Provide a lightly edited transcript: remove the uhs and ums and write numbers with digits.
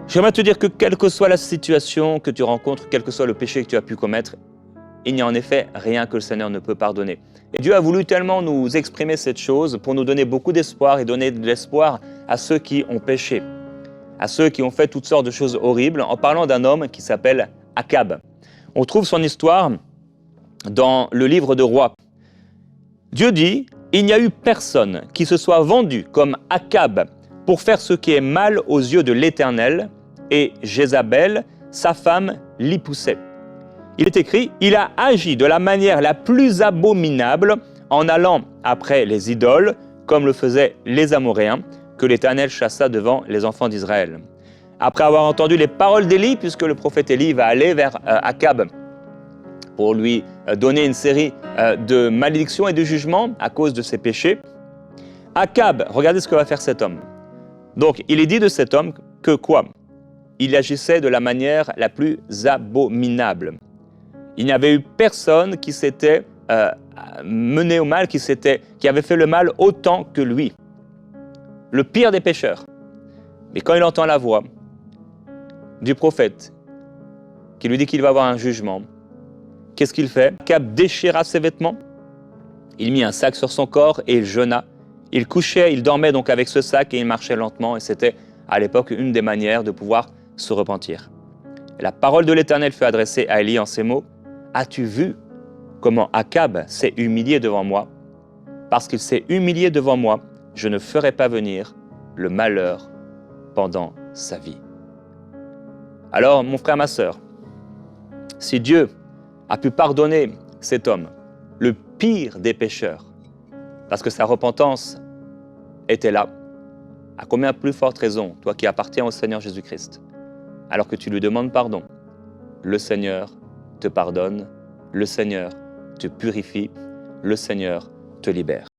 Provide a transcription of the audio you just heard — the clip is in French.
J'aimerais te dire que quelle que soit la situation que tu rencontres, quel que soit le péché que tu as pu commettre, il n'y a en effet rien que le Seigneur ne peut pardonner. Et Dieu a voulu tellement nous exprimer cette chose pour nous donner beaucoup d'espoir et donner de l'espoir à ceux qui ont péché, à ceux qui ont fait toutes sortes de choses horribles, en parlant d'un homme qui s'appelle Akab. On trouve son histoire dans le livre de Rois. Dieu dit, il n'y a eu personne qui se soit vendu comme Akab pour faire ce qui est mal aux yeux de l'Éternel, et Jézabel, sa femme, l'y poussait. Il est écrit, il a agi de la manière la plus abominable en allant après les idoles, comme le faisaient les Amoréens, que l'Éternel chassa devant les enfants d'Israël. Après avoir entendu les paroles d'Élie, puisque le prophète Élie va aller vers Akab pour lui donner une série de malédictions et de jugements à cause de ses péchés, Akab, regardez ce que va faire cet homme. Donc, il est dit de cet homme que quoi? Il agissait de la manière la plus abominable. Il n'y avait eu personne qui s'était mené au mal, qui avait fait le mal autant que lui. Le pire des pécheurs. Mais quand il entend la voix du prophète qui lui dit qu'il va avoir un jugement, qu'est-ce qu'il fait? Akab déchira ses vêtements, il mit un sac sur son corps et il jeûna. Il couchait, il dormait donc avec ce sac et il marchait lentement, et c'était à l'époque une des manières de pouvoir se repentir. Et la parole de l'Éternel fut adressée à Élie en ces mots: as-tu vu comment Akab s'est humilié devant moi? Parce qu'il s'est humilié devant moi, je ne ferai pas venir le malheur pendant sa vie. Alors, mon frère, ma sœur, si Dieu a pu pardonner cet homme, le pire des pécheurs, parce que sa repentance était là, à combien plus forte raison, toi qui appartiens au Seigneur Jésus-Christ, alors que tu lui demandes pardon, le Seigneur te pardonne, le Seigneur te purifie, le Seigneur te libère.